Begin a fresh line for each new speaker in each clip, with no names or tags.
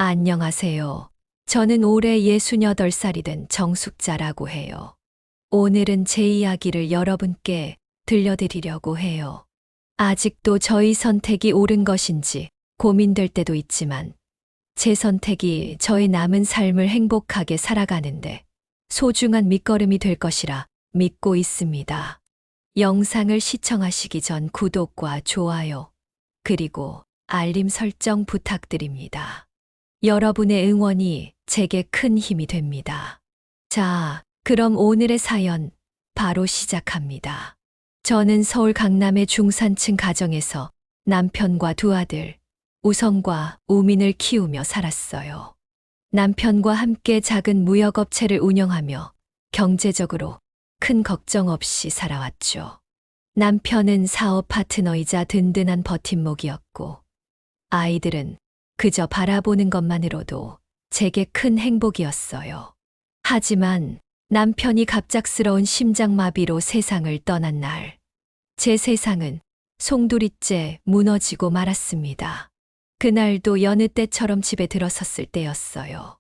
안녕하세요. 저는 올해 68살이 된 정숙자라고 해요. 오늘은 제 이야기를 여러분께 들려드리려고 해요. 아직도 저희 선택이 옳은 것인지 고민될 때도 있지만 제 선택이 저의 남은 삶을 행복하게 살아가는데 소중한 밑거름이 될 것이라 믿고 있습니다. 영상을 시청하시기 전 구독과 좋아요, 그리고 알림 설정 부탁드립니다. 여러분의 응원이 제게 큰 힘이 됩니다. 자, 그럼 오늘의 사연 바로 시작합니다. 저는 서울 강남의 중산층 가정에서 남편과 두 아들, 우성과 우민을 키우며 살았어요. 남편과 함께 작은 무역업체를 운영하며 경제적으로 큰 걱정 없이 살아왔죠. 남편은 사업 파트너이자 든든한 버팀목이었고, 아이들은 그저 바라보는 것만으로도 제게 큰 행복이었어요. 하지만 남편이 갑작스러운 심장마비로 세상을 떠난 날, 제 세상은 송두리째 무너지고 말았습니다. 그날도 여느 때처럼 집에 들어섰을 때였어요.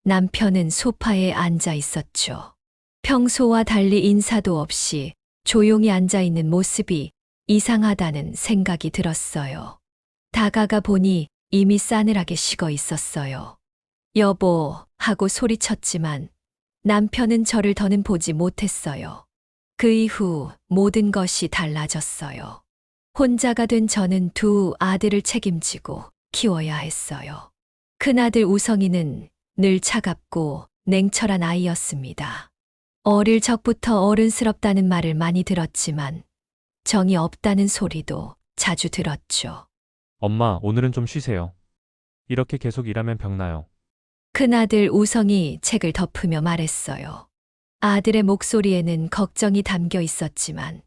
남편은 소파에 앉아 있었죠. 평소와 달리 인사도 없이 조용히 앉아 있는 모습이 이상하다는 생각이 들었어요. 다가가 보니 이미 싸늘하게 식어 있었어요. 여보, 하고 소리쳤지만 남편은 저를 더는 보지 못했어요. 그 이후 모든 것이 달라졌어요. 혼자가 된 저는 두 아들을 책임지고 키워야 했어요. 큰아들 우성이는 늘 차갑고 냉철한 아이였습니다. 어릴 적부터 어른스럽다는 말을 많이 들었지만 정이 없다는 소리도 자주 들었죠.
엄마, 오늘은 좀 쉬세요. 이렇게 계속 일하면 병나요.
큰아들 우성이 책을 덮으며 말했어요. 아들의 목소리에는 걱정이 담겨 있었지만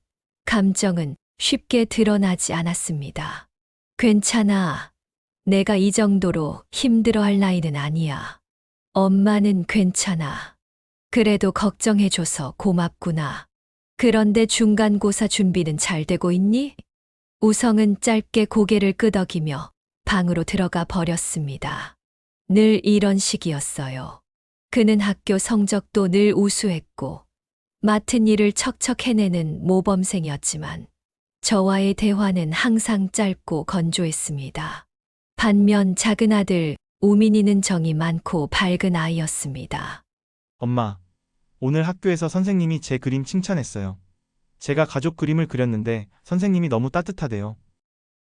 감정은 쉽게 드러나지 않았습니다. 괜찮아. 내가 이 정도로 힘들어할 나이는 아니야. 엄마는 괜찮아. 그래도 걱정해줘서 고맙구나. 그런데 중간고사 준비는 잘 되고 있니? 우성은 짧게 고개를 끄덕이며 방으로 들어가 버렸습니다. 늘 이런 식이었어요. 그는 학교 성적도 늘 우수했고 맡은 일을 척척 해내는 모범생이었지만 저와의 대화는 항상 짧고 건조했습니다. 반면 작은 아들 우민이는 정이 많고 밝은 아이였습니다.
엄마, 오늘 학교에서 선생님이 제 그림 칭찬했어요. 제가 가족 그림을 그렸는데 선생님이 너무 따뜻하대요.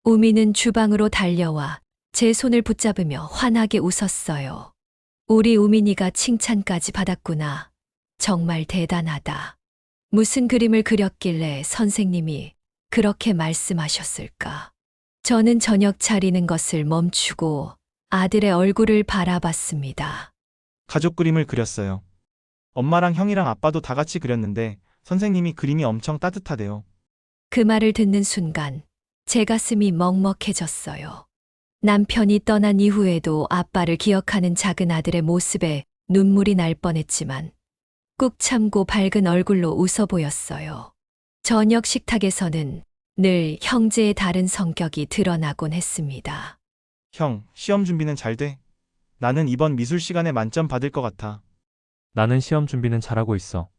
우민은 주방으로 달려와 제 손을 붙잡으며 환하게 웃었어요. 우리 우민이가 칭찬까지 받았구나. 정말 대단하다. 무슨 그림을 그렸길래 선생님이 그렇게 말씀하셨을까? 저는 저녁 차리는 것을 멈추고 아들의 얼굴을 바라봤습니다.
가족 그림을 그렸어요. 엄마랑 형이랑 아빠도 다 같이 그렸는데 선생님이 그림이 엄청 따뜻하대요.
그 말을 듣는 순간 제 가슴이 먹먹해졌어요. 남편이 떠난 이후에도 아빠를 기억하는 작은 아들의 모습에 눈물이 날 뻔했지만 꾹 참고 밝은 얼굴로 웃어 보였어요. 저녁 식탁에서는 늘 형제의 다른 성격이 드러나곤 했습니다.
형, 시험 준비는 잘 돼? 나는 이번 미술 시간에 만점 받을 것 같아.
나는 시험 준비는 잘하고 있어.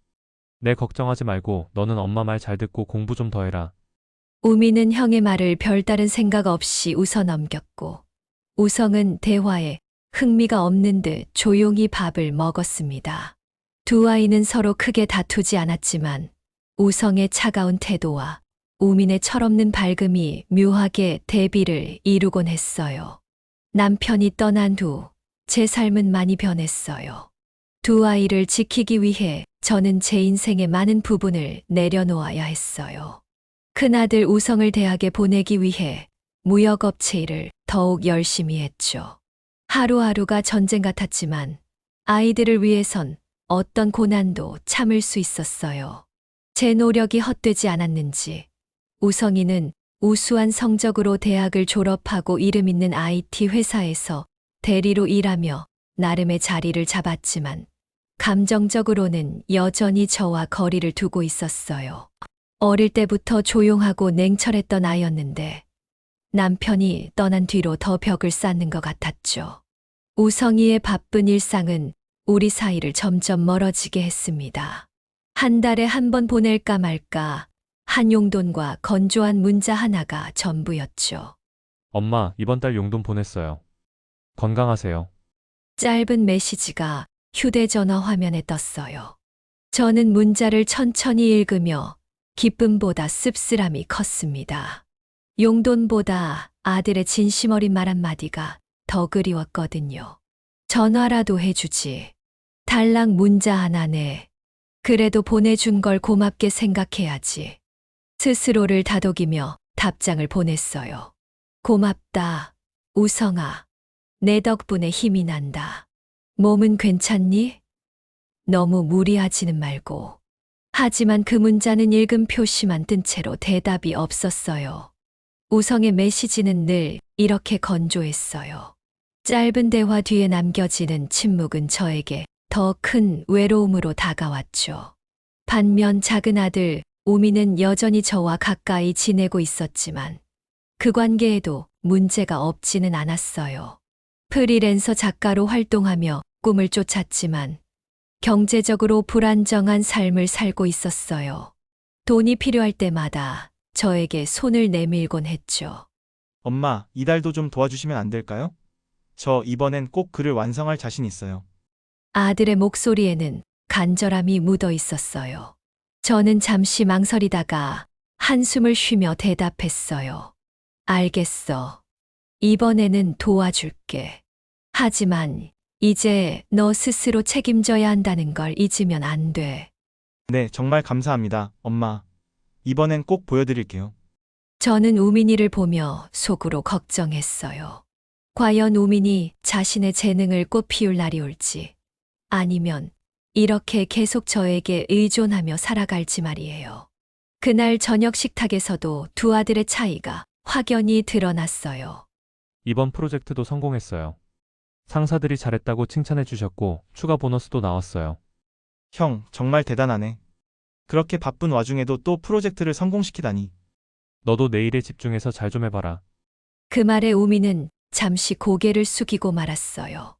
내 걱정하지 말고 너는 엄마 말 잘 듣고 공부 좀 더 해라.
우미는 형의 말을 별다른 생각 없이 웃어 넘겼고 우성은 대화에 흥미가 없는 듯 조용히 밥을 먹었습니다. 두 아이는 서로 크게 다투지 않았지만 우성의 차가운 태도와 우민의 철없는 밝음이 묘하게 대비를 이루곤 했어요. 남편이 떠난 후 제 삶은 많이 변했어요. 두 아이를 지키기 위해 저는 제 인생의 많은 부분을 내려놓아야 했어요. 큰아들 우성을 대학에 보내기 위해 무역업체 일을 더욱 열심히 했죠. 하루하루가 전쟁 같았지만 아이들을 위해선 어떤 고난도 참을 수 있었어요. 제 노력이 헛되지 않았는지 우성이는 우수한 성적으로 대학을 졸업하고 이름 있는 IT 회사에서 대리로 일하며 나름의 자리를 잡았지만 감정적으로는 여전히 저와 거리를 두고 있었어요. 어릴 때부터 조용하고 냉철했던 아이였는데 남편이 떠난 뒤로 더 벽을 쌓는 것 같았죠. 우성이의 바쁜 일상은 우리 사이를 점점 멀어지게 했습니다. 한 달에 한 번 보낼까 말까 한 용돈과 건조한 문자 하나가 전부였죠.
엄마, 이번 달 용돈 보냈어요. 건강하세요.
짧은 메시지가 휴대전화 화면에 떴어요. 저는 문자를 천천히 읽으며 기쁨보다 씁쓸함이 컸습니다. 용돈보다 아들의 진심 어린 말 한마디가 더 그리웠거든요. 전화라도 해주지. 달랑 문자 하나네. 그래도 보내준 걸 고맙게 생각해야지. 스스로를 다독이며 답장을 보냈어요. 고맙다, 우성아. 내 덕분에 힘이 난다. 몸은 괜찮니? 너무 무리하지는 말고. 하지만 그 문자는 읽음 표시만 뜬 채로 대답이 없었어요. 우성의 메시지는 늘 이렇게 건조했어요. 짧은 대화 뒤에 남겨지는 침묵은 저에게 더 큰 외로움으로 다가왔죠. 반면 작은 아들 우미는 여전히 저와 가까이 지내고 있었지만 그 관계에도 문제가 없지는 않았어요. 프리랜서 작가로 활동하며 꿈을 쫓았지만 경제적으로 불안정한 삶을 살고 있었어요. 돈이 필요할 때마다 저에게 손을 내밀곤 했죠.
엄마, 이달도 좀 도와주시면 안 될까요? 저 이번엔 꼭 글을 완성할 자신 있어요.
아들의 목소리에는 간절함이 묻어 있었어요. 저는 잠시 망설이다가 한숨을 쉬며 대답했어요. 알겠어. 이번에는 도와줄게. 하지만 이제 너 스스로 책임져야 한다는 걸 잊으면 안 돼.
네, 정말 감사합니다, 엄마. 이번엔 꼭 보여드릴게요.
저는 우민이를 보며 속으로 걱정했어요. 과연 우민이 자신의 재능을 꽃피울 날이 올지, 아니면 이렇게 계속 저에게 의존하며 살아갈지 말이에요. 그날 저녁 식탁에서도 두 아들의 차이가 확연히 드러났어요.
이번 프로젝트도 성공했어요. 상사들이 잘했다고 칭찬해 주셨고 추가 보너스도 나왔어요.
형, 정말 대단하네. 그렇게 바쁜 와중에도 또 프로젝트를 성공시키다니.
너도 내 일에 집중해서 잘 좀 해봐라.
그 말에 우민은 잠시 고개를 숙이고 말았어요.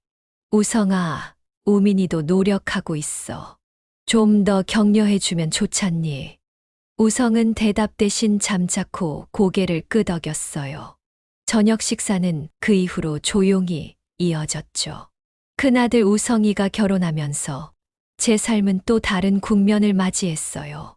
우성아, 우민이도 노력하고 있어. 좀 더 격려해주면 좋잖니. 우성은 대답 대신 잠자코 고개를 끄덕였어요. 저녁 식사는 그 이후로 조용히 이어졌죠. 큰아들 우성이가 결혼하면서 제 삶은 또 다른 국면을 맞이했어요.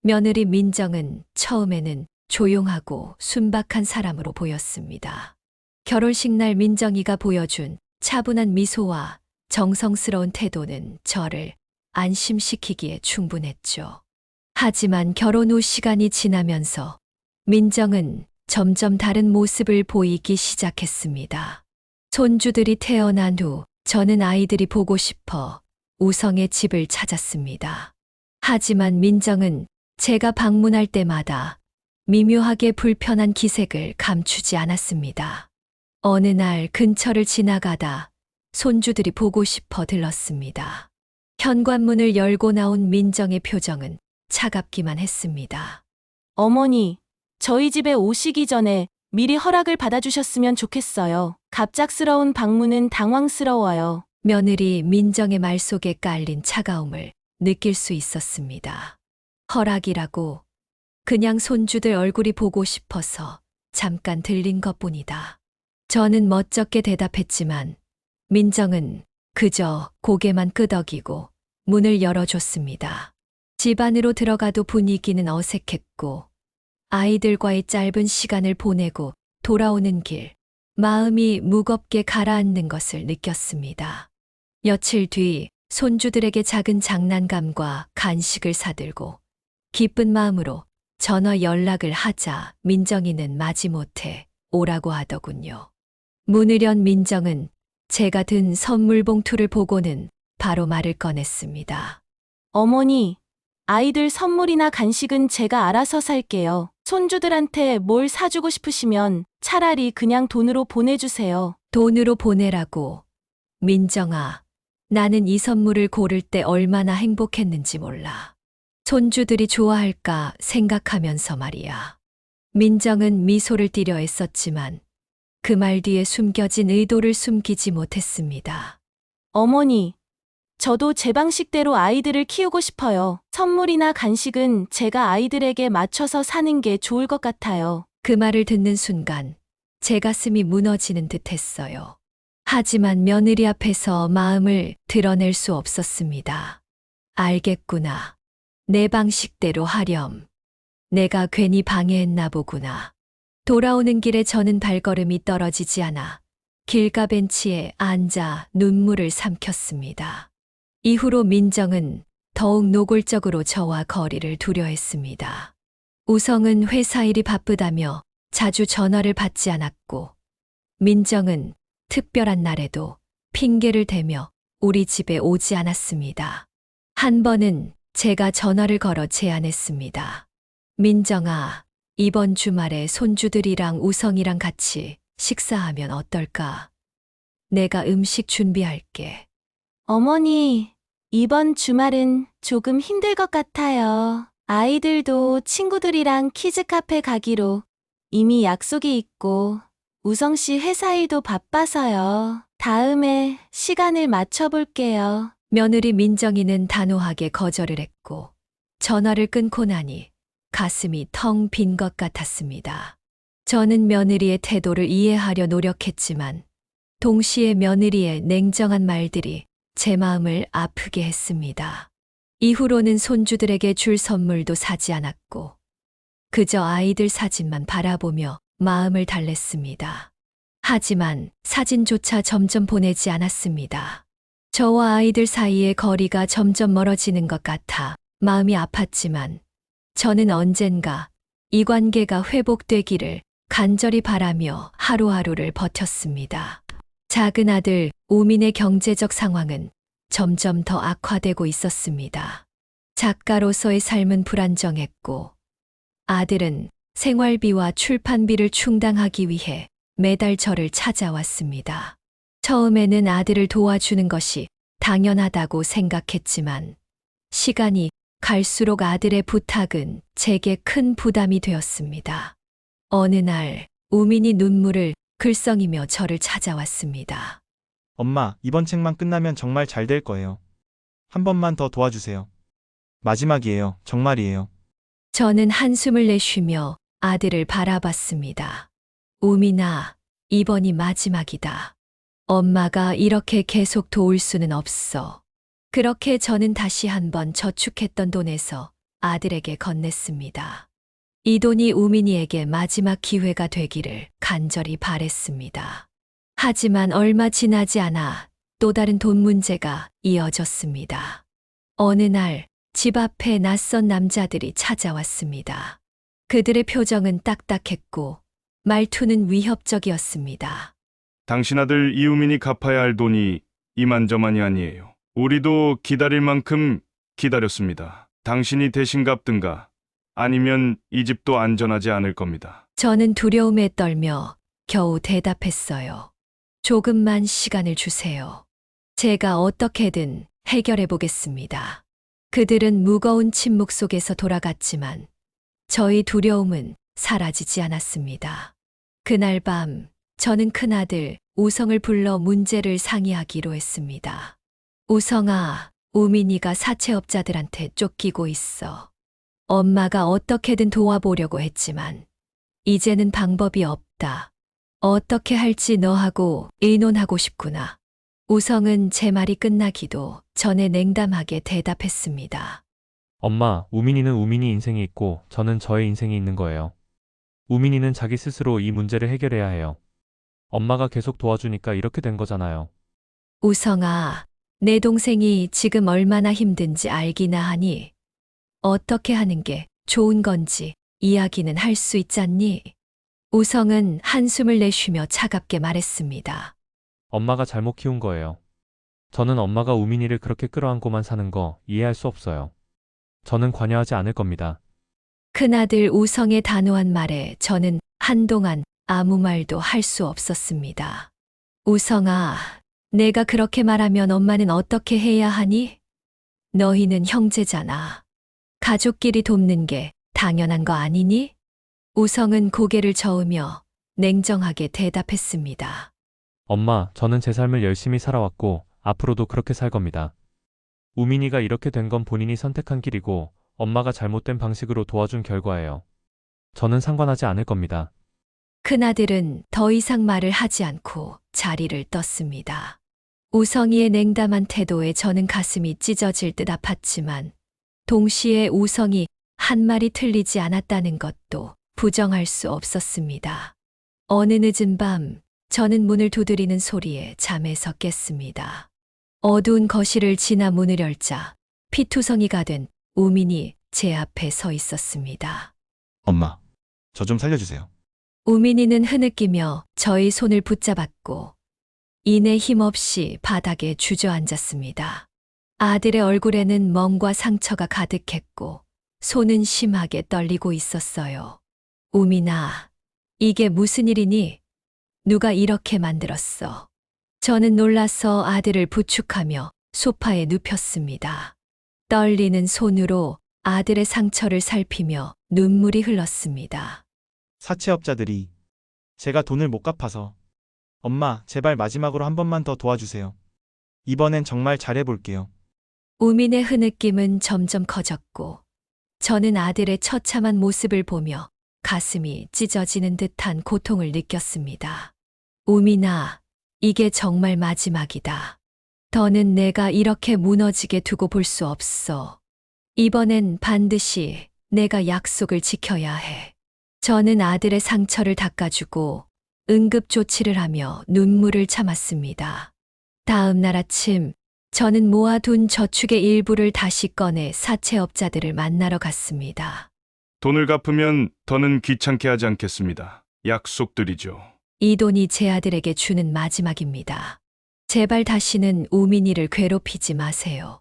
며느리 민정은 처음에는 조용하고 순박한 사람으로 보였습니다. 결혼식 날 민정이가 보여준 차분한 미소와 정성스러운 태도는 저를 안심시키기에 충분했죠. 하지만 결혼 후 시간이 지나면서 민정은 점점 다른 모습을 보이기 시작했습니다. 손주들이 태어난 후 저는 아이들이 보고 싶어 우성의 집을 찾았습니다. 하지만 민정은 제가 방문할 때마다 미묘하게 불편한 기색을 감추지 않았습니다. 어느 날 근처를 지나가다 손주들이 보고 싶어 들렀습니다. 현관문을 열고 나온 민정의 표정은 차갑기만 했습니다.
어머니, 저희 집에 오시기 전에 미리 허락을 받아주셨으면 좋겠어요. 갑작스러운 방문은 당황스러워요.
며느리 민정의 말 속에 깔린 차가움을 느낄 수 있었습니다. 허락이라고 그냥 손주들 얼굴이 보고 싶어서 잠깐 들린 것뿐이다. 저는 멋쩍게 대답했지만 민정은 그저 고개만 끄덕이고 문을 열어줬습니다. 집 안으로 들어가도 분위기는 어색했고 아이들과의 짧은 시간을 보내고 돌아오는 길, 마음이 무겁게 가라앉는 것을 느꼈습니다. 며칠 뒤 손주들에게 작은 장난감과 간식을 사들고 기쁜 마음으로 전화 연락을 하자 민정이는 마지못해 오라고 하더군요. 문을 연 민정은 제가 든 선물 봉투를 보고는 바로 말을 꺼냈습니다.
어머니, 아이들 선물이나 간식은 제가 알아서 살게요. 손주들한테 뭘 사주고 싶으시면 차라리 그냥 돈으로 보내주세요.
돈으로 보내라고. 민정아, 나는 이 선물을 고를 때 얼마나 행복했는지 몰라. 손주들이 좋아할까 생각하면서 말이야. 민정은 미소를 띠려 애썼지만 그 말 뒤에 숨겨진 의도를 숨기지 못했습니다.
어머니, 저도 제 방식대로 아이들을 키우고 싶어요. 선물이나 간식은 제가 아이들에게 맞춰서 사는 게 좋을 것 같아요.
그 말을 듣는 순간 제 가슴이 무너지는 듯 했어요. 하지만 며느리 앞에서 마음을 드러낼 수 없었습니다. 알겠구나. 내 방식대로 하렴. 내가 괜히 방해했나 보구나. 돌아오는 길에 저는 발걸음이 떨어지지 않아 길가 벤치에 앉아 눈물을 삼켰습니다. 이후로 민정은 더욱 노골적으로 저와 거리를 두려했습니다. 우성은 회사 일이 바쁘다며 자주 전화를 받지 않았고, 민정은 특별한 날에도 핑계를 대며 우리 집에 오지 않았습니다. 한 번은 제가 전화를 걸어 제안했습니다. 민정아, 이번 주말에 손주들이랑 우성이랑 같이 식사하면 어떨까? 내가 음식 준비할게.
어머니, 이번 주말은 조금 힘들 것 같아요. 아이들도 친구들이랑 키즈 카페 가기로 이미 약속이 있고, 우성 씨 회사 일도 바빠서요. 다음에 시간을 맞춰볼게요.
며느리 민정이는 단호하게 거절을 했고, 전화를 끊고 나니 가슴이 텅 빈 것 같았습니다. 저는 며느리의 태도를 이해하려 노력했지만, 동시에 며느리의 냉정한 말들이 제 마음을 아프게 했습니다. 이후로는 손주들에게 줄 선물도 사지 않았고, 그저 아이들 사진만 바라보며 마음을 달랬습니다. 하지만 사진조차 점점 보내지 않았습니다. 저와 아이들 사이의 거리가 점점 멀어지는 것 같아 마음이 아팠지만, 저는 언젠가 이 관계가 회복되기를 간절히 바라며 하루하루를 버텼습니다. 작은 아들 우민의 경제적 상황은 점점 더 악화되고 있었습니다. 작가로서의 삶은 불안정했고, 아들은 생활비와 출판비를 충당하기 위해 매달 저를 찾아왔습니다. 처음에는 아들을 도와주는 것이 당연하다고 생각했지만, 시간이 갈수록 아들의 부탁은 제게 큰 부담이 되었습니다. 어느 날 우민이 눈물을 글썽이며 저를 찾아왔습니다.
엄마, 이번 책만 끝나면 정말 잘 될 거예요. 한 번만 더 도와주세요. 마지막이에요. 정말이에요.
저는 한숨을 내쉬며 아들을 바라봤습니다. 우민아, 이번이 마지막이다. 엄마가 이렇게 계속 도울 수는 없어. 그렇게 저는 다시 한번 저축했던 돈에서 아들에게 건넸습니다. 이 돈이 우민이에게 마지막 기회가 되기를 간절히 바랬습니다. 하지만 얼마 지나지 않아 또 다른 돈 문제가 이어졌습니다. 어느 날 집 앞에 낯선 남자들이 찾아왔습니다. 그들의 표정은 딱딱했고 말투는 위협적이었습니다.
당신 아들 이우민이 갚아야 할 돈이 이만저만이 아니에요. 우리도 기다릴 만큼 기다렸습니다. 당신이 대신 갚든가 아니면 이 집도 안전하지 않을 겁니다.
저는 두려움에 떨며 겨우 대답했어요. 조금만 시간을 주세요. 제가 어떻게든 해결해 보겠습니다. 그들은 무거운 침묵 속에서 돌아갔지만 저희 두려움은 사라지지 않았습니다. 그날 밤 저는 큰아들 우성을 불러 문제를 상의하기로 했습니다. 우성아, 우민이가 사채업자들한테 쫓기고 있어. 엄마가 어떻게든 도와보려고 했지만 이제는 방법이 없다. 어떻게 할지 너하고 의논하고 싶구나. 우성은 제 말이 끝나기도 전에 냉담하게 대답했습니다.
엄마, 우민이는 우민이 인생이 있고 저는 저의 인생이 있는 거예요. 우민이는 자기 스스로 이 문제를 해결해야 해요. 엄마가 계속 도와주니까 이렇게 된 거잖아요.
우성아, 내 동생이 지금 얼마나 힘든지 알기나 하니? 어떻게 하는 게 좋은 건지 이야기는 할 수 있잖니? 우성은 한숨을 내쉬며 차갑게 말했습니다.
엄마가 잘못 키운 거예요. 저는 엄마가 우민이를 그렇게 끌어안고만 사는 거 이해할 수 없어요. 저는 관여하지 않을 겁니다.
큰아들 우성의 단호한 말에 저는 한동안 아무 말도 할 수 없었습니다. 우성아, 내가 그렇게 말하면 엄마는 어떻게 해야 하니? 너희는 형제잖아. 가족끼리 돕는 게 당연한 거 아니니? 우성은 고개를 저으며 냉정하게 대답했습니다.
엄마, 저는 제 삶을 열심히 살아왔고 앞으로도 그렇게 살 겁니다. 우민이가 이렇게 된 건 본인이 선택한 길이고 엄마가 잘못된 방식으로 도와준 결과예요. 저는 상관하지 않을 겁니다.
큰아들은 더 이상 말을 하지 않고 자리를 떴습니다. 우성이의 냉담한 태도에 저는 가슴이 찢어질 듯 아팠지만 동시에 우성이 한 말이 틀리지 않았다는 것도 부정할 수 없었습니다. 어느 늦은 밤 저는 문을 두드리는 소리에 잠에서 깼습니다. 어두운 거실을 지나 문을 열자 피투성이가 된 우민이 제 앞에 서 있었습니다.
엄마, 저 좀 살려주세요.
우민이는 흐느끼며 저의 손을 붙잡았고 이내 힘없이 바닥에 주저앉았습니다. 아들의 얼굴에는 멍과 상처가 가득했고 손은 심하게 떨리고 있었어요. 우민아, 이게 무슨 일이니? 누가 이렇게 만들었어? 저는 놀라서 아들을 부축하며 소파에 눕혔습니다. 떨리는 손으로 아들의 상처를 살피며 눈물이 흘렀습니다.
사채업자들이 제가 돈을 못 갚아서 엄마, 제발 마지막으로 한 번만 더 도와주세요. 이번엔 정말 잘해볼게요.
우민의 흐느낌은 점점 커졌고 저는 아들의 처참한 모습을 보며 가슴이 찢어지는 듯한 고통을 느꼈습니다. 우민아, 이게 정말 마지막이다. 더는 내가 이렇게 무너지게 두고 볼 수 없어. 이번엔 반드시 내가 약속을 지켜야 해. 저는 아들의 상처를 닦아주고 응급조치를 하며 눈물을 참았습니다. 다음 날 아침, 저는 모아둔 저축의 일부를 다시 꺼내 사채업자들을 만나러 갔습니다.
돈을 갚으면 더는 귀찮게 하지 않겠습니다. 약속드리죠.
이 돈이 제 아들에게 주는 마지막입니다. 제발 다시는 우민이를 괴롭히지 마세요.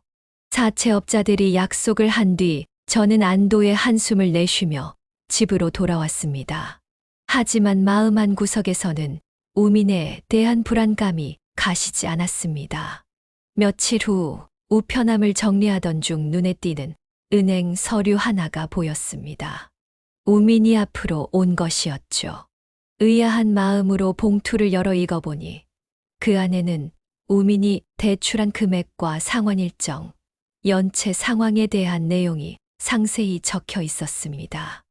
사채업자들이 약속을 한 뒤 저는 안도의 한숨을 내쉬며 집으로 돌아왔습니다. 하지만 마음 한구석에서는 우민에 대한 불안감이 가시지 않았습니다. 며칠 후 우편함을 정리하던 중 눈에 띄는 은행 서류 하나가 보였습니다. 우민이 앞으로 온 것이었죠. 의아한 마음으로 봉투를 열어 읽어보니 그 안에는 우민이 대출한 금액과 상환 일정, 연체 상황에 대한 내용이 상세히 적혀 있었습니다.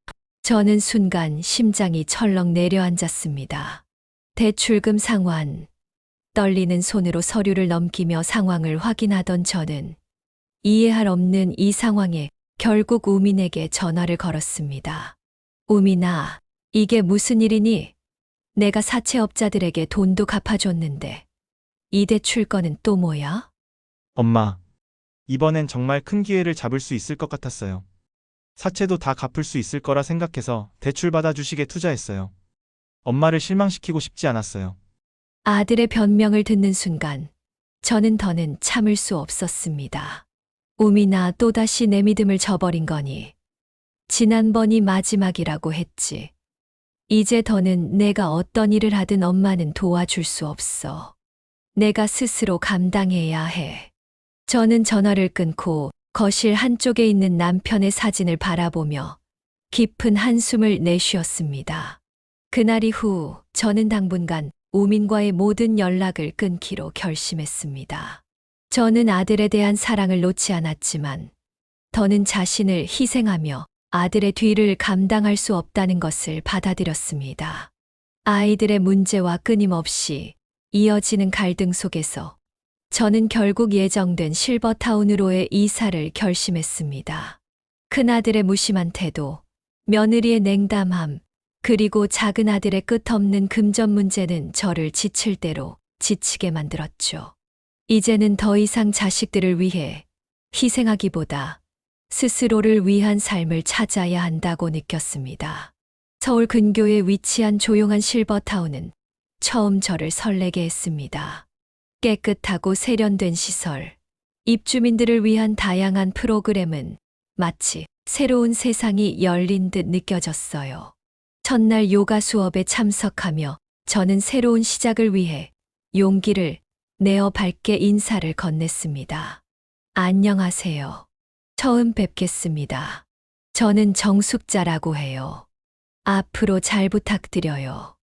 저는 순간 심장이 철렁 내려앉았습니다. 대출금 상환. 떨리는 손으로 서류를 넘기며 상황을 확인하던 저는 이해할 없는 이 상황에 결국 우민에게 전화를 걸었습니다. 우민아, 이게 무슨 일이니? 내가 사채업자들에게 돈도 갚아줬는데 이 대출 건은 또 뭐야?
엄마, 이번엔 정말 큰 기회를 잡을 수 있을 것 같았어요. 사채도 다 갚을 수 있을 거라 생각해서 대출 받아주식에 투자했어요. 엄마를 실망시키고 싶지 않았어요.
아들의 변명을 듣는 순간 저는 더는 참을 수 없었습니다. 우민아, 또다시 내 믿음을 저버린 거니? 지난번이 마지막이라고 했지. 이제 더는 내가 어떤 일을 하든 엄마는 도와줄 수 없어. 내가 스스로 감당해야 해. 저는 전화를 끊고 거실 한쪽에 있는 남편의 사진을 바라보며 깊은 한숨을 내쉬었습니다. 그날 이후 저는 당분간 우민과의 모든 연락을 끊기로 결심했습니다. 저는 아들에 대한 사랑을 놓지 않았지만 더는 자신을 희생하며 아들의 뒤를 감당할 수 없다는 것을 받아들였습니다. 아이들의 문제와 끊임없이 이어지는 갈등 속에서 저는 결국 예정된 실버타운으로의 이사를 결심했습니다. 큰아들의 무심한 태도, 며느리의 냉담함, 그리고 작은 아들의 끝없는 금전 문제는 저를 지칠 대로 지치게 만들었죠. 이제는 더 이상 자식들을 위해 희생하기보다 스스로를 위한 삶을 찾아야 한다고 느꼈습니다. 서울 근교에 위치한 조용한 실버타운은 처음 저를 설레게 했습니다. 깨끗하고 세련된 시설, 입주민들을 위한 다양한 프로그램은 마치 새로운 세상이 열린 듯 느껴졌어요. 첫날 요가 수업에 참석하며 저는 새로운 시작을 위해 용기를 내어 밝게 인사를 건넸습니다. 안녕하세요. 처음 뵙겠습니다. 저는 정숙자라고 해요. 앞으로 잘 부탁드려요.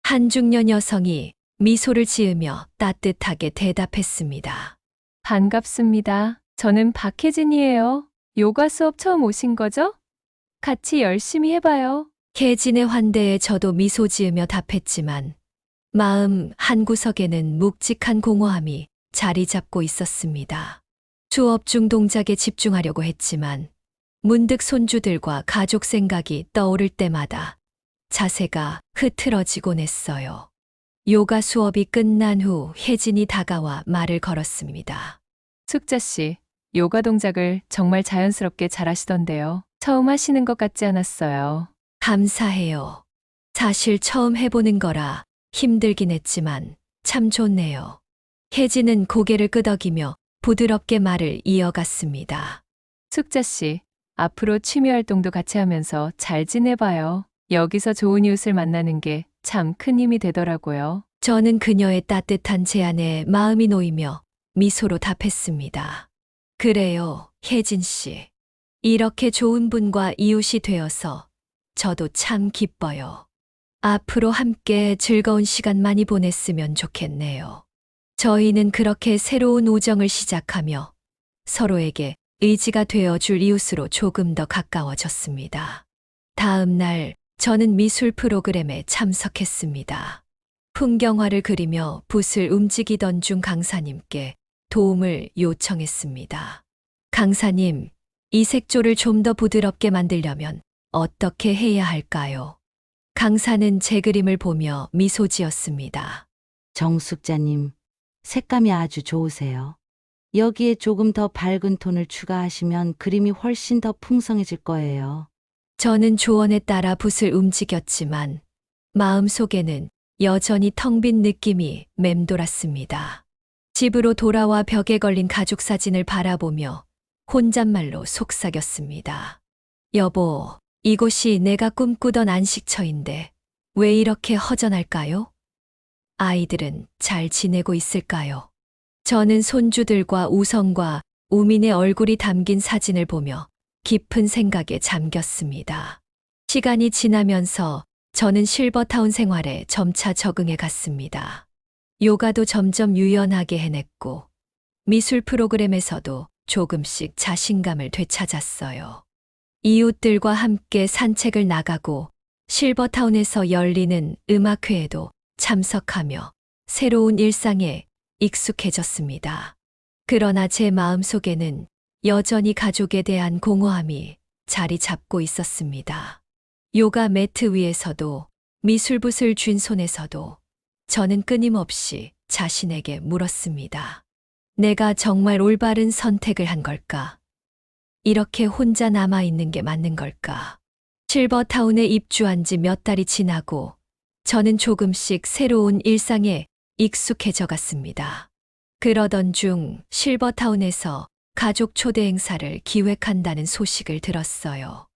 한 중년 여성이 미소를 지으며 따뜻하게 대답했습니다.
반갑습니다. 저는 박혜진이에요. 요가 수업 처음 오신 거죠? 같이 열심히 해봐요.
혜진의 환대에 저도 미소 지으며 답했지만 마음 한구석에는 묵직한 공허함이 자리 잡고 있었습니다. 수업 중 동작에 집중하려고 했지만 문득 손주들과 가족 생각이 떠오를 때마다 자세가 흐트러지곤 했어요. 요가 수업이 끝난 후 혜진이 다가와 말을 걸었습니다.
숙자 씨, 요가 동작을 정말 자연스럽게 잘하시던데요. 처음 하시는 것 같지 않았어요.
감사해요. 사실 처음 해보는 거라 힘들긴 했지만 참 좋네요. 혜진은 고개를 끄덕이며 부드럽게 말을 이어갔습니다.
숙자 씨, 앞으로 취미 활동도 같이 하면서 잘 지내봐요. 여기서 좋은 이웃을 만나는 게 참 큰 힘이 되더라고요.
저는 그녀의 따뜻한 제안에 마음이 놓이며 미소로 답했습니다. 그래요, 혜진 씨. 이렇게 좋은 분과 이웃이 되어서 저도 참 기뻐요. 앞으로 함께 즐거운 시간 많이 보냈으면 좋겠네요. 저희는 그렇게 새로운 우정을 시작하며 서로에게 의지가 되어줄 이웃으로 조금 더 가까워졌습니다. 다음 날 저는 미술 프로그램에 참석했습니다. 풍경화를 그리며 붓을 움직이던 중 강사님께 도움을 요청했습니다. 강사님, 이 색조를 좀 더 부드럽게 만들려면 어떻게 해야 할까요? 강사는 제 그림을 보며 미소 지었습니다.
정숙자님, 색감이 아주 좋으세요. 여기에 조금 더 밝은 톤을 추가하시면 그림이 훨씬 더 풍성해질 거예요.
저는 조언에 따라 붓을 움직였지만 마음속에는 여전히 텅 빈 느낌이 맴돌았습니다. 집으로 돌아와 벽에 걸린 가족 사진을 바라보며 혼잣말로 속삭였습니다. 여보, 이곳이 내가 꿈꾸던 안식처인데 왜 이렇게 허전할까요? 아이들은 잘 지내고 있을까요? 저는 손주들과 우성과 우민의 얼굴이 담긴 사진을 보며 깊은 생각에 잠겼습니다. 시간이 지나면서 저는 실버타운 생활에 점차 적응해 갔습니다. 요가도 점점 유연하게 해냈고 미술 프로그램에서도 조금씩 자신감을 되찾았어요. 이웃들과 함께 산책을 나가고 실버타운에서 열리는 음악회에도 참석하며 새로운 일상에 익숙해졌습니다. 그러나 제 마음속에는 여전히 가족에 대한 공허함이 자리 잡고 있었습니다. 요가 매트 위에서도 미술붓을 쥔 손에서도 저는 끊임없이 자신에게 물었습니다. 내가 정말 올바른 선택을 한 걸까? 이렇게 혼자 남아있는 게 맞는 걸까? 실버타운에 입주한 지 몇 달이 지나고 저는 조금씩 새로운 일상에 익숙해져 갔습니다. 그러던 중 실버타운에서 가족 초대 행사를 기획한다는 소식을 들었어요.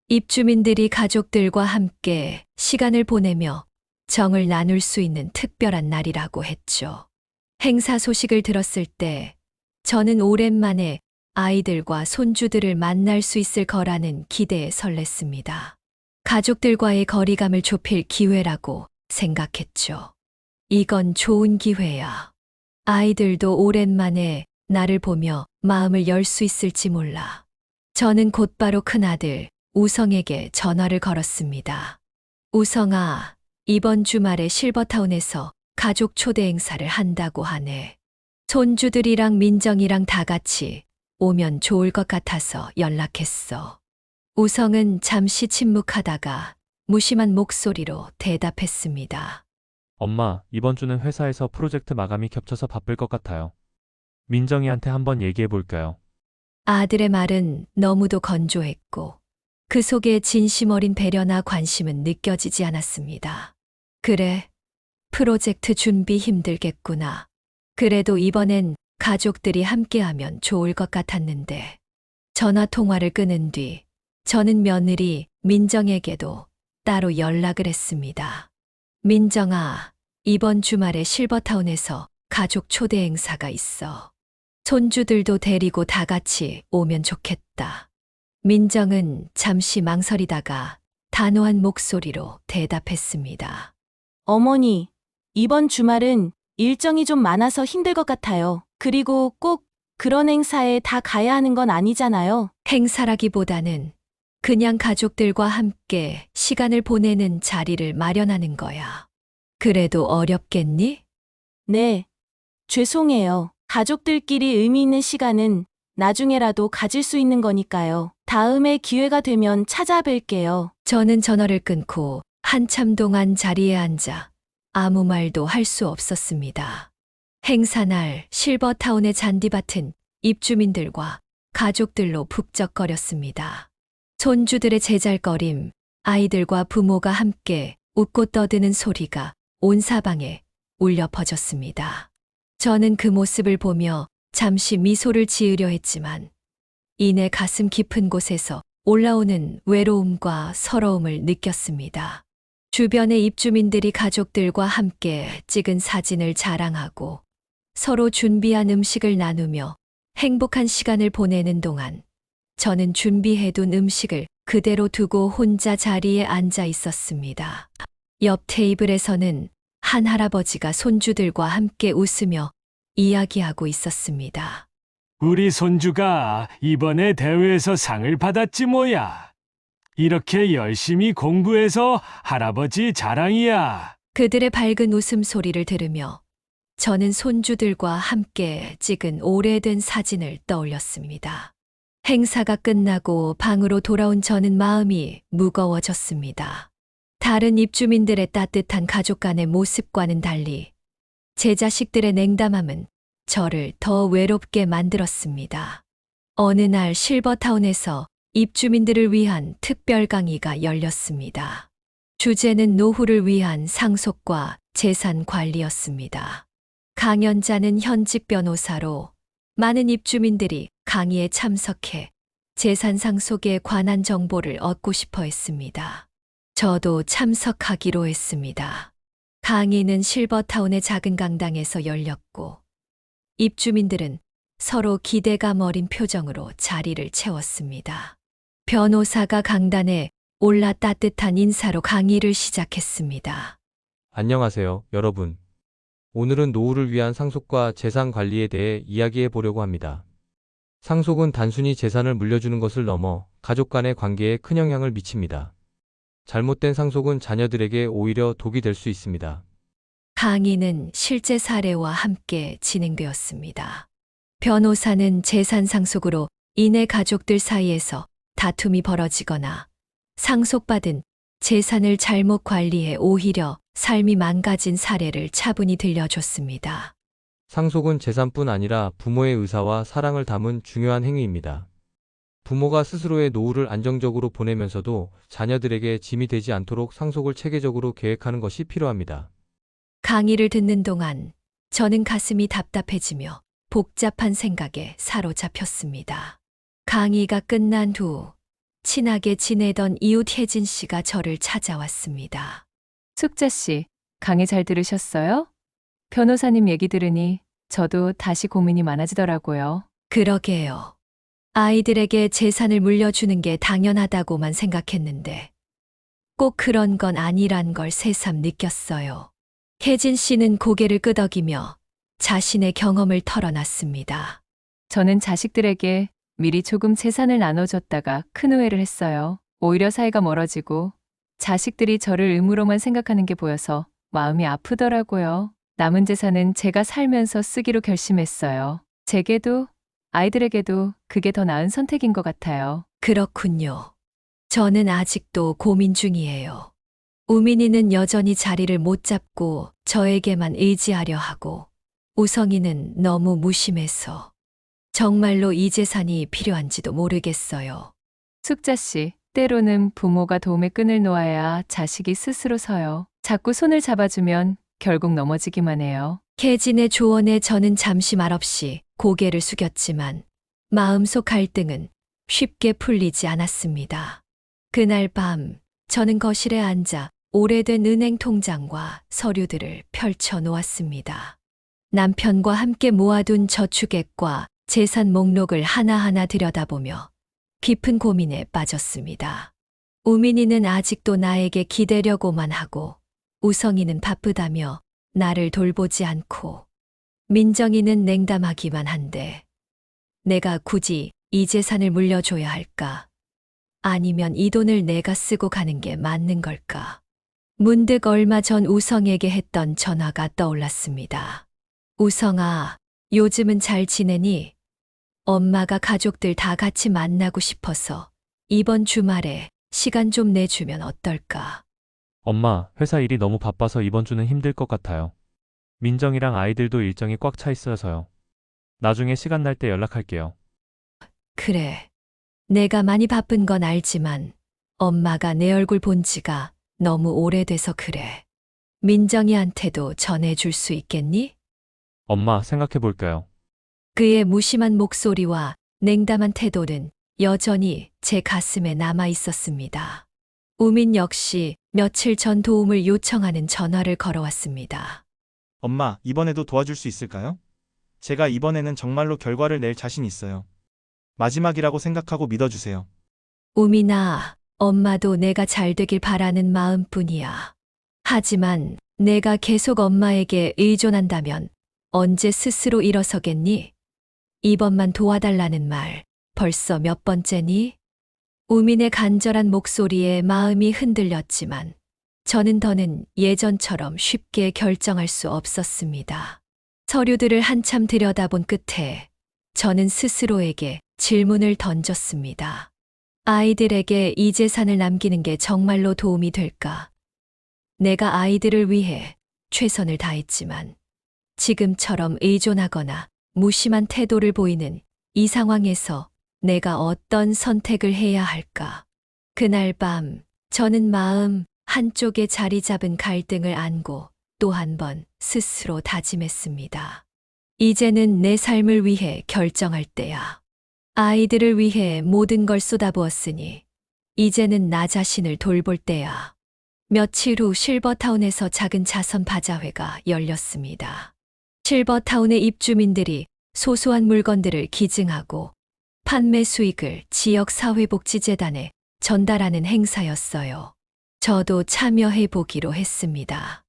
입주민들이 가족들과 함께 시간을 보내며 정을 나눌 수 있는 특별한 날이라고 했죠. 행사 소식을 들었을 때 저는 오랜만에 아이들과 손주들을 만날 수 있을 거라는 기대에 설렜습니다. 가족들과의 거리감을 좁힐 기회라고 생각했죠. 이건 좋은 기회야. 아이들도 오랜만에 나를 보며 마음을 열 수 있을지 몰라. 저는 곧바로 큰아들 우성에게 전화를 걸었습니다. 우성아, 이번 주말에 실버타운에서 가족 초대 행사를 한다고 하네. 손주들이랑 민정이랑 다 같이 오면 좋을 것 같아서 연락했어. 우성은 잠시 침묵하다가 무심한 목소리로 대답했습니다.
엄마, 이번 주는 회사에서 프로젝트 마감이 겹쳐서 바쁠 것 같아요. 민정이한테 한번 얘기해 볼까요?
아들의 말은 너무도 건조했고 그 속에 진심 어린 배려나 관심은 느껴지지 않았습니다. 그래, 프로젝트 준비 힘들겠구나. 그래도 이번엔 가족들이 함께하면 좋을 것 같았는데. 전화 통화를 끊은 뒤 저는 며느리 민정에게도 따로 연락을 했습니다. 민정아, 이번 주말에 실버타운에서 가족 초대 행사가 있어. 손주들도 데리고 다 같이 오면 좋겠다. 민정은 잠시 망설이다가 단호한 목소리로 대답했습니다.
어머니, 이번 주말은 일정이 좀 많아서 힘들 것 같아요. 그리고 꼭 그런 행사에 다 가야 하는 건 아니잖아요.
행사라기보다는 그냥 가족들과 함께 시간을 보내는 자리를 마련하는 거야. 그래도 어렵겠니?
네, 죄송해요. 가족들끼리 의미 있는 시간은 나중에라도 가질 수 있는 거니까요. 다음에 기회가 되면 찾아뵐게요.
저는 전화를 끊고 한참 동안 자리에 앉아 아무 말도 할 수 없었습니다. 행사날 실버타운의 잔디밭은 입주민들과 가족들로 북적거렸습니다. 손주들의 제잘거림, 아이들과 부모가 함께 웃고 떠드는 소리가 온 사방에 울려 퍼졌습니다. 저는 그 모습을 보며 잠시 미소를 지으려 했지만 이내 가슴 깊은 곳에서 올라오는 외로움과 서러움을 느꼈습니다. 주변의 입주민들이 가족들과 함께 찍은 사진을 자랑하고 서로 준비한 음식을 나누며 행복한 시간을 보내는 동안 저는 준비해둔 음식을 그대로 두고 혼자 자리에 앉아 있었습니다. 옆 테이블에서는 한 할아버지가 손주들과 함께 웃으며 이야기하고 있었습니다.
우리 손주가 이번에 대회에서 상을 받았지 뭐야. 이렇게 열심히 공부해서 할아버지 자랑이야.
그들의 밝은 웃음소리를 들으며 저는 손주들과 함께 찍은 오래된 사진을 떠올렸습니다. 행사가 끝나고 방으로 돌아온 저는 마음이 무거워졌습니다. 다른 입주민들의 따뜻한 가족 간의 모습과는 달리 제 자식들의 냉담함은 저를 더 외롭게 만들었습니다. 어느 날 실버타운에서 입주민들을 위한 특별 강의가 열렸습니다. 주제는 노후를 위한 상속과 재산 관리였습니다. 강연자는 현직 변호사로 많은 입주민들이 강의에 참석해 재산 상속에 관한 정보를 얻고 싶어 했습니다. 저도 참석하기로 했습니다. 강의는 실버타운의 작은 강당에서 열렸고 입주민들은 서로 기대감 어린 표정으로 자리를 채웠습니다. 변호사가 강단에 올라 따뜻한 인사로 강의를 시작했습니다.
안녕하세요, 여러분. 오늘은 노후를 위한 상속과 재산 관리에 대해 이야기해 보려고 합니다. 상속은 단순히 재산을 물려주는 것을 넘어 가족 간의 관계에 큰 영향을 미칩니다. 잘못된 상속은 자녀들에게 오히려 독이 될 수 있습니다.
강의는 실제 사례와 함께 진행되었습니다. 변호사는 재산 상속으로 인해 가족들 사이에서 다툼이 벌어지거나 상속받은 재산을 잘못 관리해 오히려 삶이 망가진 사례를 차분히 들려줬습니다.
상속은 재산뿐 아니라 부모의 의사와 사랑을 담은 중요한 행위입니다. 부모가 스스로의 노후를 안정적으로 보내면서도 자녀들에게 짐이 되지 않도록 상속을 체계적으로 계획하는 것이 필요합니다.
강의를 듣는 동안 저는 가슴이 답답해지며 복잡한 생각에 사로잡혔습니다. 강의가 끝난 후 친하게 지내던 이웃 혜진 씨가 저를 찾아왔습니다.
숙자 씨, 강의 잘 들으셨어요? 변호사님 얘기 들으니 저도 다시 고민이 많아지더라고요.
그러게요. 아이들에게 재산을 물려주는 게 당연하다고만 생각했는데 꼭 그런 건 아니란 걸 새삼 느꼈어요. 혜진 씨는 고개를 끄덕이며 자신의 경험을 털어놨습니다.
저는 자식들에게 미리 조금 재산을 나눠줬다가 큰 후회를 했어요. 오히려 사이가 멀어지고 자식들이 저를 의무로만 생각하는 게 보여서 마음이 아프더라고요. 남은 재산은 제가 살면서 쓰기로 결심했어요. 제게도 아이들에게도 그게 더 나은 선택인 것 같아요.
그렇군요. 저는 아직도 고민 중이에요. 우민이는 여전히 자리를 못 잡고 저에게만 의지하려 하고 우성이는 너무 무심해서 정말로 이 재산이 필요한지도 모르겠어요.
숙자 씨, 때로는 부모가 도움의 끈을 놓아야 자식이 스스로 서요. 자꾸 손을 잡아주면 결국 넘어지기만 해요.
혜진의 조언에 저는 잠시 말없이 고개를 숙였지만 마음속 갈등은 쉽게 풀리지 않았습니다. 그날 밤 저는 거실에 앉아 오래된 은행 통장과 서류들을 펼쳐 놓았습니다. 남편과 함께 모아둔 저축액과 재산 목록을 하나하나 들여다보며 깊은 고민에 빠졌습니다. 우민이는 아직도 나에게 기대려고만 하고 우성이는 바쁘다며 나를 돌보지 않고 민정이는 냉담하기만 한데 내가 굳이 이 재산을 물려줘야 할까? 아니면 이 돈을 내가 쓰고 가는 게 맞는 걸까? 문득 얼마 전 우성에게 했던 전화가 떠올랐습니다. 우성아, 요즘은 잘 지내니? 엄마가 가족들 다 같이 만나고 싶어서 이번 주말에 시간 좀 내주면 어떨까?
엄마, 회사 일이 너무 바빠서 이번 주는 힘들 것 같아요. 민정이랑 아이들도 일정이 꽉 차 있어서요. 나중에 시간 날 때 연락할게요.
그래. 내가 많이 바쁜 건 알지만 엄마가 내 얼굴 본 지가 너무 오래돼서 그래. 민정이한테도 전해줄 수 있겠니?
엄마, 생각해 볼게요.
그의 무심한 목소리와 냉담한 태도는 여전히 제 가슴에 남아 있었습니다. 우민 역시 며칠 전 도움을 요청하는 전화를 걸어왔습니다.
엄마, 이번에도 도와줄 수 있을까요? 제가 이번에는 정말로 결과를 낼 자신 있어요. 마지막이라고 생각하고 믿어주세요.
우민아, 엄마도 내가 잘 되길 바라는 마음뿐이야. 하지만 내가 계속 엄마에게 의존한다면 언제 스스로 일어서겠니? 이번만 도와달라는 말 벌써 몇 번째니? 우민의 간절한 목소리에 마음이 흔들렸지만 저는 더는 예전처럼 쉽게 결정할 수 없었습니다. 서류들을 한참 들여다본 끝에 저는 스스로에게 질문을 던졌습니다. 아이들에게 이 재산을 남기는 게 정말로 도움이 될까? 내가 아이들을 위해 최선을 다했지만 지금처럼 의존하거나 무심한 태도를 보이는 이 상황에서 내가 어떤 선택을 해야 할까? 그날 밤 저는 마음 한쪽에 자리 잡은 갈등을 안고 또 한 번 스스로 다짐했습니다. 이제는 내 삶을 위해 결정할 때야. 아이들을 위해 모든 걸 쏟아부었으니 이제는 나 자신을 돌볼 때야. 며칠 후 실버타운에서 작은 자선 바자회가 열렸습니다. 실버타운의 입주민들이 소소한 물건들을 기증하고 판매 수익을 지역 사회복지재단에 전달하는 행사였어요. 저도 참여해 보기로 했습니다.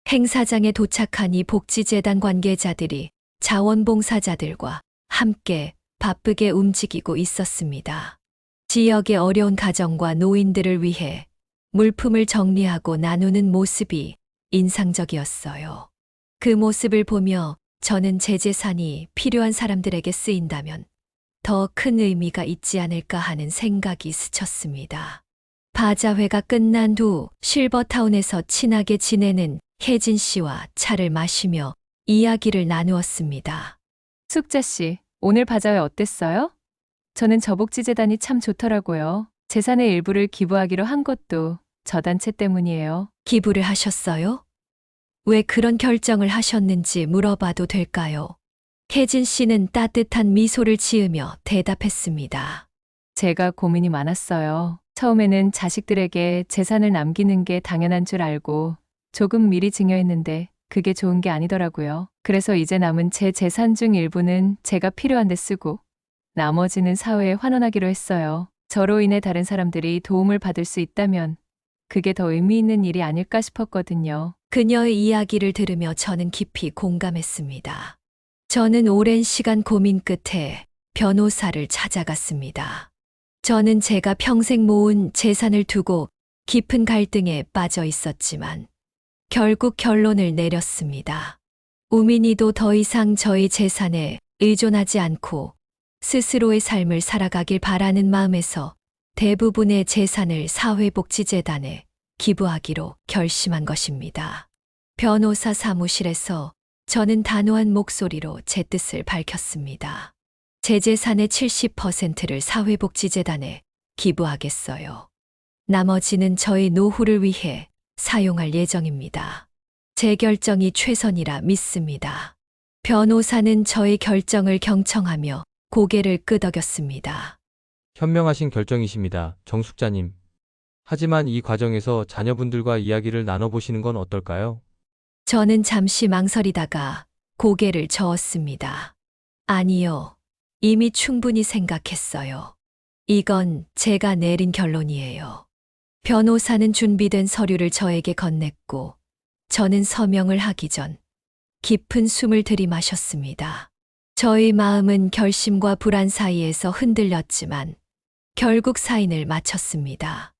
행사장에 도착하니 복지재단 관계자들이 자원봉사자들과 함께 바쁘게 움직이고 있었습니다. 지역의 어려운 가정과 노인들을 위해 물품을 정리하고 나누는 모습이 인상적이었어요. 그 모습을 보며 저는 제 재산이 필요한 사람들에게 쓰인다면 더 큰 의미가 있지 않을까 하는 생각이 스쳤습니다. 바자회가 끝난 후 실버타운에서 친하게 지내는 혜진 씨와 차를 마시며 이야기를 나누었습니다.
숙자 씨, 오늘 바자회 어땠어요? 저는 저복지재단이 참 좋더라고요. 재산의 일부를 기부하기로 한 것도 저 단체 때문이에요.
기부를 하셨어요? 왜 그런 결정을 하셨는지 물어봐도 될까요? 혜진 씨는 따뜻한 미소를 지으며 대답했습니다.
제가 고민이 많았어요. 처음에는 자식들에게 재산을 남기는 게 당연한 줄 알고 조금 미리 증여했는데 그게 좋은 게 아니더라고요. 그래서 이제 남은 제 재산 중 일부는 제가 필요한 데 쓰고 나머지는 사회에 환원하기로 했어요. 저로 인해 다른 사람들이 도움을 받을 수 있다면 그게 더 의미 있는 일이 아닐까 싶었거든요.
그녀의 이야기를 들으며 저는 깊이 공감했습니다. 저는 오랜 시간 고민 끝에 변호사를 찾아갔습니다. 저는 제가 평생 모은 재산을 두고 깊은 갈등에 빠져 있었지만 결국 결론을 내렸습니다. 우민이도 더 이상 저희 재산에 의존하지 않고 스스로의 삶을 살아가길 바라는 마음에서 대부분의 재산을 사회복지재단에 기부하기로 결심한 것입니다. 변호사 사무실에서 저는 단호한 목소리로 제 뜻을 밝혔습니다. 제 재산의 70%를 사회복지재단에 기부하겠어요. 나머지는 저희 노후를 위해 사용할 예정입니다. 제 결정이 최선이라 믿습니다. 변호사는 저의 결정을 경청하며 고개를 끄덕였습니다.
현명하신 결정이십니다, 정숙자님. 하지만 이 과정에서 자녀분들과 이야기를 나눠보시는 건 어떨까요?
저는 잠시 망설이다가 고개를 저었습니다. 아니요. 이미 충분히 생각했어요. 이건 제가 내린 결론이에요. 변호사는 준비된 서류를 저에게 건넸고 저는 서명을 하기 전 깊은 숨을 들이마셨습니다. 저의 마음은 결심과 불안 사이에서 흔들렸지만 결국 사인을 마쳤습니다.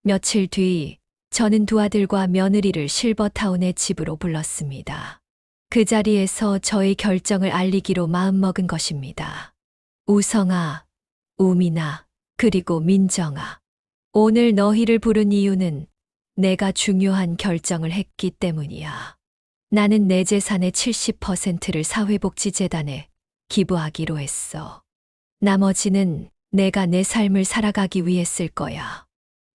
며칠 뒤 저는 두 아들과 며느리를 실버타운의 집으로 불렀습니다. 그 자리에서 저의 결정을 알리기로 마음먹은 것입니다. 우성아, 우민아, 그리고 민정아. 오늘 너희를 부른 이유는 내가 중요한 결정을 했기 때문이야. 나는 내 재산의 70%를 사회복지재단에 기부하기로 했어. 나머지는 내가 내 삶을 살아가기 위해 쓸 거야.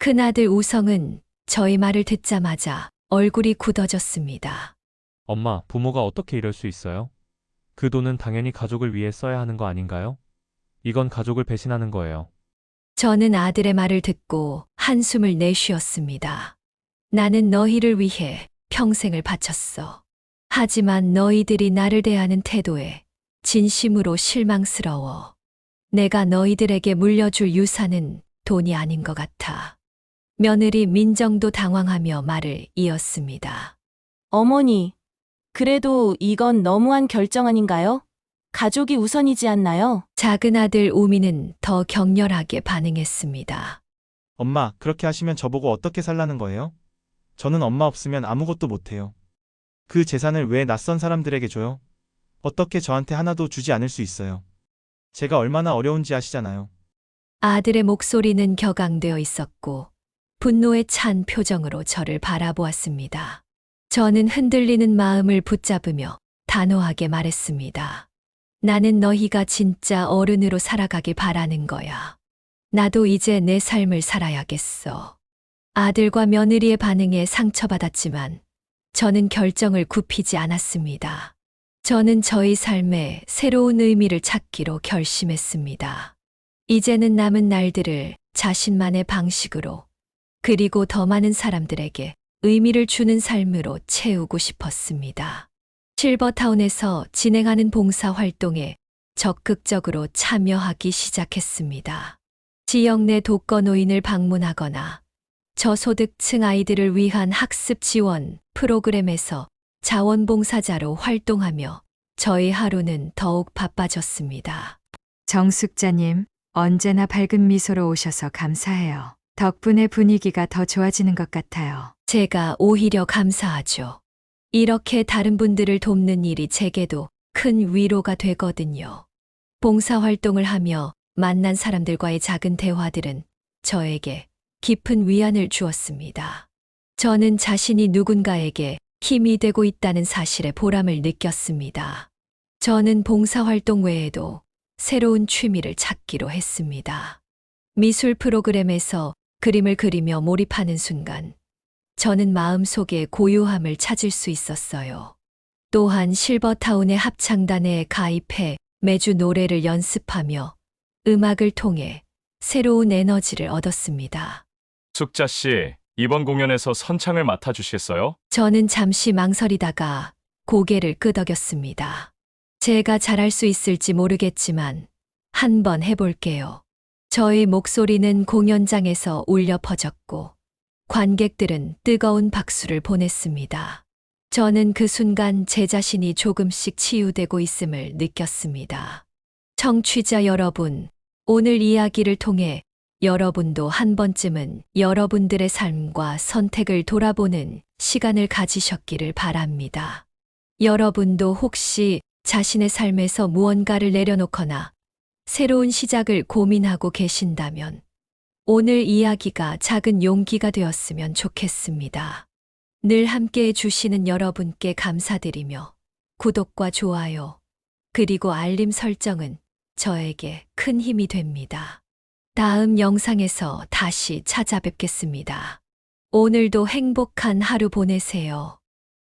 큰아들 우성은 저의 말을 듣자마자 얼굴이 굳어졌습니다.
엄마, 부모가 어떻게 이럴 수 있어요? 그 돈은 당연히 가족을 위해 써야 하는 거 아닌가요? 이건 가족을 배신하는 거예요.
저는 아들의 말을 듣고 한숨을 내쉬었습니다. 나는 너희를 위해 평생을 바쳤어. 하지만 너희들이 나를 대하는 태도에 진심으로 실망스러워. 내가 너희들에게 물려줄 유산은 돈이 아닌 것 같아. 며느리 민정도 당황하며 말을 이었습니다.
어머니, 그래도 이건 너무한 결정 아닌가요? 가족이 우선이지 않나요?
작은 아들 우미는 더 격렬하게 반응했습니다.
엄마, 그렇게 하시면 저보고 어떻게 살라는 거예요? 저는 엄마 없으면 아무것도 못해요. 그 재산을 왜 낯선 사람들에게 줘요? 어떻게 저한테 하나도 주지 않을 수 있어요? 제가 얼마나 어려운지 아시잖아요.
아들의 목소리는 격앙되어 있었고 분노에 찬 표정으로 저를 바라보았습니다. 저는 흔들리는 마음을 붙잡으며 단호하게 말했습니다. 나는 너희가 진짜 어른으로 살아가길 바라는 거야. 나도 이제 내 삶을 살아야겠어. 아들과 며느리의 반응에 상처받았지만 저는 결정을 굽히지 않았습니다. 저는 저의 삶에 새로운 의미를 찾기로 결심했습니다. 이제는 남은 날들을 자신만의 방식으로 그리고 더 많은 사람들에게 의미를 주는 삶으로 채우고 싶었습니다. 실버타운에서 진행하는 봉사 활동에 적극적으로 참여하기 시작했습니다. 지역 내 독거노인을 방문하거나 저소득층 아이들을 위한 학습 지원 프로그램에서 자원봉사자로 활동하며 저희 하루는 더욱 바빠졌습니다.
정숙자님, 언제나 밝은 미소로 오셔서 감사해요. 덕분에 분위기가 더 좋아지는 것 같아요.
제가 오히려 감사하죠. 이렇게 다른 분들을 돕는 일이 제게도 큰 위로가 되거든요. 봉사활동을 하며 만난 사람들과의 작은 대화들은 저에게 깊은 위안을 주었습니다. 저는 자신이 누군가에게 힘이 되고 있다는 사실에 보람을 느꼈습니다. 저는 봉사활동 외에도 새로운 취미를 찾기로 했습니다. 미술 프로그램에서 그림을 그리며 몰입하는 순간 저는 마음속에 고요함을 찾을 수 있었어요. 또한 실버타운의 합창단에 가입해 매주 노래를 연습하며 음악을 통해 새로운 에너지를 얻었습니다.
숙자 씨, 이번 공연에서 선창을 맡아주시겠어요?
저는 잠시 망설이다가 고개를 끄덕였습니다. 제가 잘할 수 있을지 모르겠지만 한번 해볼게요. 저의 목소리는 공연장에서 울려 퍼졌고 관객들은 뜨거운 박수를 보냈습니다. 저는 그 순간 제 자신이 조금씩 치유되고 있음을 느꼈습니다. 청취자 여러분, 오늘 이야기를 통해 여러분도 한 번쯤은 여러분들의 삶과 선택을 돌아보는 시간을 가지셨기를 바랍니다. 여러분도 혹시 자신의 삶에서 무언가를 내려놓거나 새로운 시작을 고민하고 계신다면 오늘 이야기가 작은 용기가 되었으면 좋겠습니다. 늘 함께해 주시는 여러분께 감사드리며 구독과 좋아요 그리고 알림 설정은 저에게 큰 힘이 됩니다. 다음 영상에서 다시 찾아뵙겠습니다. 오늘도 행복한 하루 보내세요.